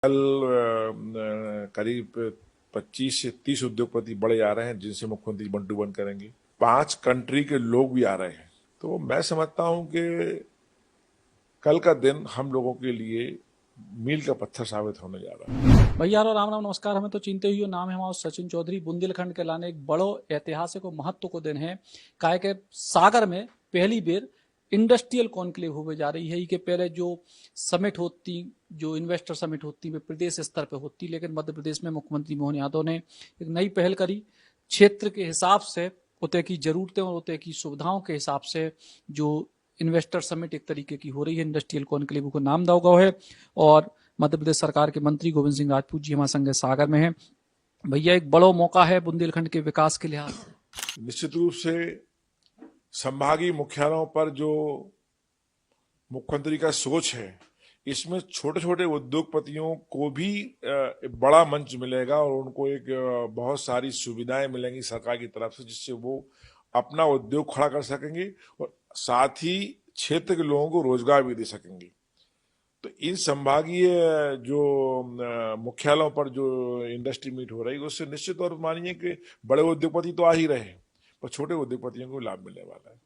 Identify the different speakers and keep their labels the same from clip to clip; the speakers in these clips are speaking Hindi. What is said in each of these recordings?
Speaker 1: कल करीब 25 से 30 उद्योगपति बड़े आ रहे हैं जिनसे मुख्यमंत्री वन टू वन करेंगे। 5 कंट्री के लोग भी आ रहे हैं। तो मैं समझता हूं कि कल का दिन हम लोगों के लिए मील का पत्थर साबित होने जा रहा है।
Speaker 2: भैया राम राम नमस्कार। हमें तो चिंते हुई नाम है हमारा सचिन चौधरी। बुंदेलखंड के लाने एक बड़ो ऐतिहासिक और महत्व को दिन है काहे के सागर में पहली बेर इंडस्ट्रियल कॉन्क्लेव होवे जा रही है। ये के पहले जो समिट होती, जो इन्वेस्टर समिट होती वे प्रदेश स्तर पे होती, लेकिन मध्य प्रदेश में मुख्यमंत्री मोहन यादव ने एक नई पहल करी। क्षेत्र के हिसाब से उतने की जरूरतें और उतने की सुविधाओं के हिसाब से जो इन्वेस्टर समिट एक तरीके की हो रही है, इंडस्ट्रियल कॉन्क्लेव को नाम दिया गया है। और मध्य प्रदेश सरकार के मंत्री गोविंद सिंह राजपूत जी हमारे संग सागर में हैं। भैया एक बड़ा मौका है बुंदेलखंड के विकास के लिहाज से।
Speaker 1: निश्चित रूप से संभागीय मुख्यालयों पर जो मुख्यमंत्री का सोच है, इसमें छोटे छोटे उद्योगपतियों को भी बड़ा मंच मिलेगा और उनको एक बहुत सारी सुविधाएं मिलेंगी सरकार की तरफ से, जिससे वो अपना उद्योग खड़ा कर सकेंगे और साथ ही क्षेत्र के लोगों को रोजगार भी दे सकेंगे। तो इन संभागीय जो मुख्यालयों पर जो इंडस्ट्री मीट हो रही है, उससे निश्चित तौर पर मानिए कि बड़े उद्योगपति तो आ ही रहे हैं, पर छोटे उद्योगपतियों को लाभ मिलने वाला है।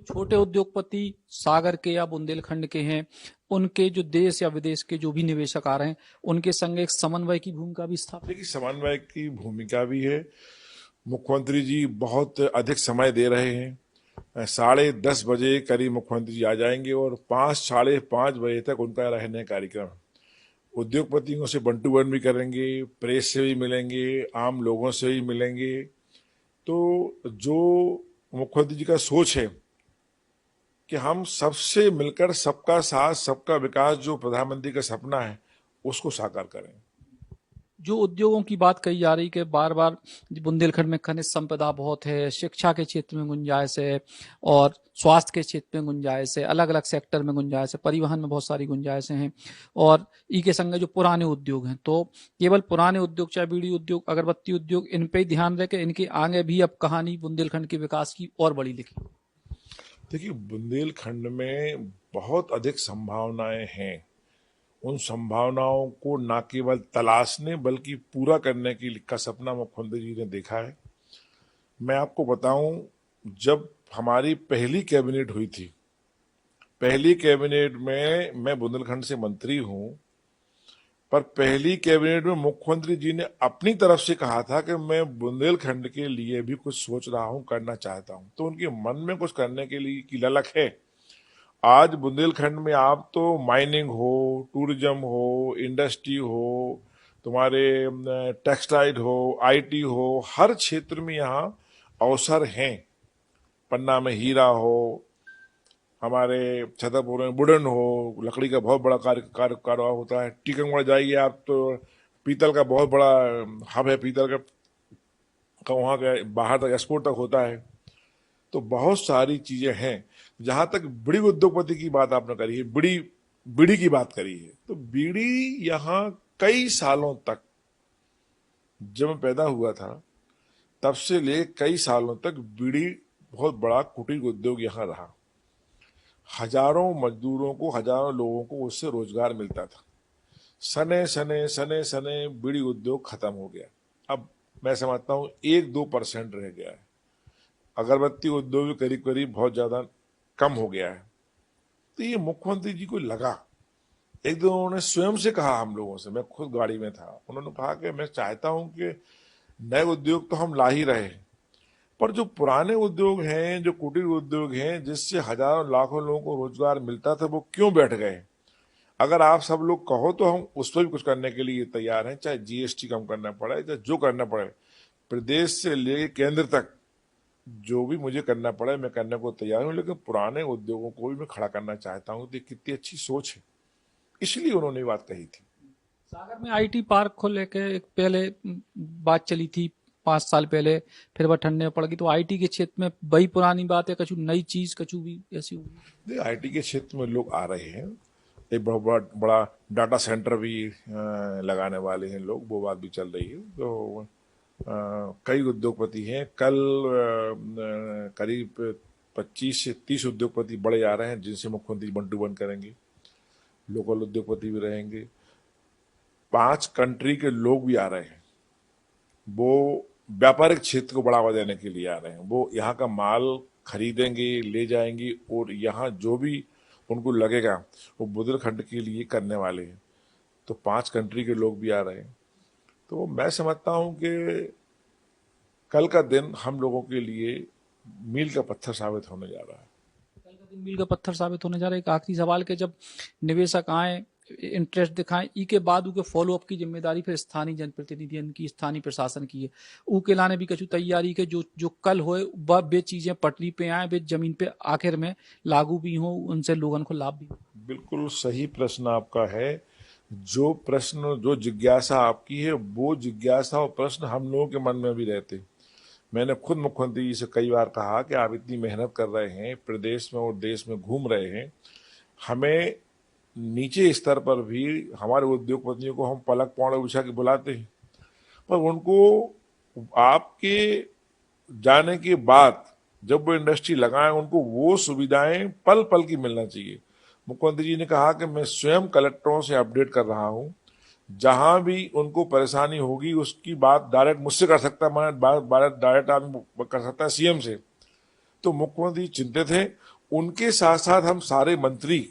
Speaker 2: छोटे उद्योगपति सागर के या बुंदेलखंड के हैं, उनके जो देश या विदेश के जो भी निवेशक आ रहे हैं, उनके संग एक समन्वय की भूमिका भी स्थापित।
Speaker 1: देखिए, समन्वय की भूमिका भी है। मुख्यमंत्री जी बहुत अधिक समय दे रहे हैं। 10:30 बजे करीब मुख्यमंत्री जी आ जाएंगे और 5 साढ़े 5 बजे तक उनका रहने कार्यक्रम। उद्योगपतियों से वन टू वन भी करेंगे, प्रेस से भी मिलेंगे, आम लोगों से भी मिलेंगे। तो जो मुख्यमंत्री जी का सोच है कि हम सबसे मिलकर सबका साथ सबका विकास, जो प्रधानमंत्री का सपना है, उसको साकार करें।
Speaker 2: जो उद्योगों की बात कही जा रही कि बार बार बुंदेलखंड में खनिज संपदा बहुत है, शिक्षा के क्षेत्र में गुंजाइश है और स्वास्थ्य के क्षेत्र में गुंजाइश है, अलग अलग सेक्टर में गुंजाइश है, परिवहन में बहुत सारी गुंजाइशें हैं। और ई के संग जो पुराने उद्योग हैं, तो केवल पुराने उद्योग चाहे बीड़ी उद्योग, अगरबत्ती उद्योग, इन पे ही ध्यान रहे कि इनके आगे भी अब कहानी बुंदेलखंड के विकास की और बड़ी लिखी।
Speaker 1: देखिए, बुंदेलखंड में बहुत अधिक संभावनाएं हैं। उन संभावनाओं को न केवल तलाशने बल्कि पूरा करने का सपना मुख्यमंत्री जी ने देखा है। मैं आपको बताऊं, जब हमारी पहली कैबिनेट हुई थी, पहली कैबिनेट में मैं बुंदेलखंड से मंत्री हूं, पर पहली कैबिनेट में मुख्यमंत्री जी ने अपनी तरफ से कहा था कि मैं बुंदेलखंड के लिए भी कुछ सोच रहा हूं, करना चाहता हूं। तो उनके मन में कुछ करने के लिए की ललक है। आज बुंदेलखंड में आप तो माइनिंग हो, टूरिज्म हो, इंडस्ट्री हो, तुम्हारे टेक्सटाइल हो, आईटी हो, हर क्षेत्र में यहाँ अवसर हैं। पन्ना में हीरा हो, हमारे छतरपुर में वुडन हो, लकड़ी का बहुत बड़ा कारोबार होता है। टीकमगढ़ जाइए आप तो पीतल का बहुत बड़ा हब है, पीतल का वहाँ का बाहर तक एक्सपोर्ट तक होता है। तो बहुत सारी चीजें हैं। जहां तक बीड़ी उद्योगपति की बात आपने करी है, बीड़ी बीड़ी की बात करी है, तो बीड़ी यहाँ कई सालों तक, जब मैं पैदा हुआ था तब से ले कई सालों तक बीड़ी बहुत बड़ा कुटीर उद्योग यहाँ रहा। हजारों मजदूरों को, हजारों लोगों को उससे रोजगार मिलता था। सने सने सने सने बीड़ी उद्योग खत्म हो गया। अब मैं समझता हूँ 1-2% रह गया है। अगरबत्ती उद्योग भी करीब करीब बहुत ज्यादा कम हो गया है। तो ये मुख्यमंत्री जी को लगा, एक दिन उन्होंने स्वयं से कहा हम लोगों से, मैं खुद गाड़ी में था, उन्होंने कहा कि मैं चाहता हूं कि नए उद्योग तो हम ला ही रहे हैं, पर जो पुराने उद्योग हैं, जो कुटीर उद्योग हैं, जिससे हजारों लाखों लोगों को रोजगार मिलता था, वो क्यों बैठ गए? अगर आप सब लोग कहो तो हम उस पर भी कुछ करने के लिए तैयार हैं, चाहे जीएसटी कम करना पड़े, चाहे जो करना पड़े, प्रदेश से लेकर केंद्र तक जो भी मुझे करना पड़े मैं करने को तैयार हूं। लेकिन पुराने उद्योगों को भी मैं खड़ा करना चाहता हूं। तो कितनी अच्छी सोच है, इसलिए उन्होंने ये बात कही थी।
Speaker 2: सागर में आईटी पार्क को लेके एक पहले बात चली थी 5 साल पहले, फिर वह ठंडे में पड़ गई। तो आईटी के क्षेत्र में वही पुरानी बात है, कछु नई चीज कछु भी ऐसी होगी।
Speaker 1: आईटी के क्षेत्र में लोग आ रहे हैं, एक बहुत बड़ा बड़ा डाटा सेंटर भी लगाने वाले हैं लोग, वो बात भी चल रही है। तो कई उद्योगपति हैं। कल करीब 25 से 30 उद्योगपति बड़े आ रहे हैं जिनसे मुख्यमंत्री वन टू वन करेंगे। लोकल उद्योगपति भी रहेंगे। 5 कंट्री के लोग भी आ रहे हैं। वो व्यापारिक क्षेत्र को बढ़ावा देने के लिए आ रहे हैं। वो यहाँ का माल खरीदेंगे, ले जाएंगे और यहाँ जो भी उनको लगेगा वो बुंदेलखंड के लिए करने वाले हैं। तो 5 कंट्री के लोग भी आ रहे हैं। तो मैं समझता हूँ कि कल का दिन हम लोगों के लिए मील का पत्थर साबित होने जा रहा है।
Speaker 2: कल का दिन मील का पत्थर साबित होने जा रहा है। एक आखिरी सवाल के जब निवेशक आए, इंटरेस्ट दिखाएं, ई के बाद उनके फॉलो अप की जिम्मेदारी फिर स्थानीय जनप्रतिनिधियों की, स्थानीय प्रशासन की है। ऊ के लाने भी कछु तैयारी के जो कल होए वे चीजें पटरी पे आए, वे जमीन पे आखिर में लागू भी हो, उनसे लोगों को लाभ भी हो।
Speaker 1: बिल्कुल सही प्रश्न आपका है। जो प्रश्न, जो जिज्ञासा आपकी है, वो जिज्ञासा और प्रश्न हम लोगों के मन में भी रहते। मैंने खुद मुख्यमंत्री जी से कई बार कहा कि आप इतनी मेहनत कर रहे हैं, प्रदेश में और देश में घूम रहे हैं, हमें नीचे स्तर पर भी हमारे उद्योगपतियों को हम पलक पौड़े बिछा के बुलाते हैं, पर उनको आपके जाने के बाद जब वो इंडस्ट्री लगाएं, उनको वो सुविधाएं पल पल की मिलना चाहिए। मुख्यमंत्री जी ने कहा कि मैं स्वयं कलेक्टरों से अपडेट कर रहा हूं, जहां भी उनको परेशानी होगी उसकी बात डायरेक्ट मुझसे कर सकता है, मैं बात डायरेक्ट आदमी कर सकता है सीएम से। तो मुख्यमंत्री चिंतित हैं। उनके साथ साथ हम सारे मंत्री,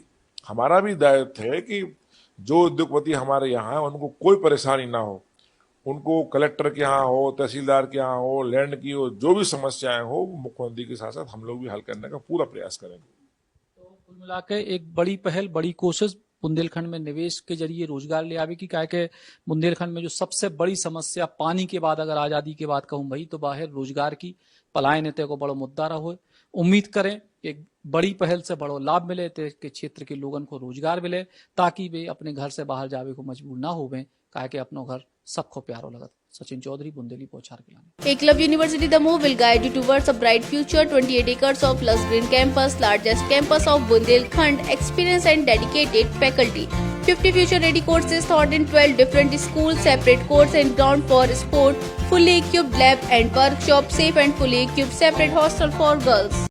Speaker 1: हमारा भी दायित्व है कि जो उद्योगपति हमारे यहाँ है उनको कोई परेशानी ना हो, उनको कलेक्टर के यहाँ हो, तहसीलदार के यहाँ हो, लैंड की हो, जो भी समस्याएं हो, मुख्यमंत्री के साथ साथ हम लोग भी हल करने का पूरा प्रयास करेंगे।
Speaker 2: तो कुल मिला के एक बड़ी पहल, बड़ी कोशिश बुंदेलखंड में निवेश के जरिए रोजगार ले आवे की। क्या कि बुंदेलखंड में जो सबसे बड़ी समस्या पानी के बाद, अगर आजादी के बाद कहूं भाई, तो बाहर रोजगार की पलायन है को बड़ो मुद्दा रहो। उम्मीद करें एक बड़ी पहल से बड़ो लाभ मिले, के क्षेत्र के लोगों को रोजगार मिले, ताकि वे अपने घर से बाहर जावे को मजबूर ना होवे, क्या कि अपनो घर सबको प्यारो लगत। सचिन चौधरी, बुंदेली पोछार के लाने।
Speaker 3: Eklavya University Damoh will guide you towards a bright future. 28 acres of lush green campus, largest campus of Bundelkhand, experienced and dedicated faculty. 50 future-ready courses taught in 12 different schools, separate courts and ground for sport, fully equipped lab and workshop, safe and fully equipped separate hostel for girls.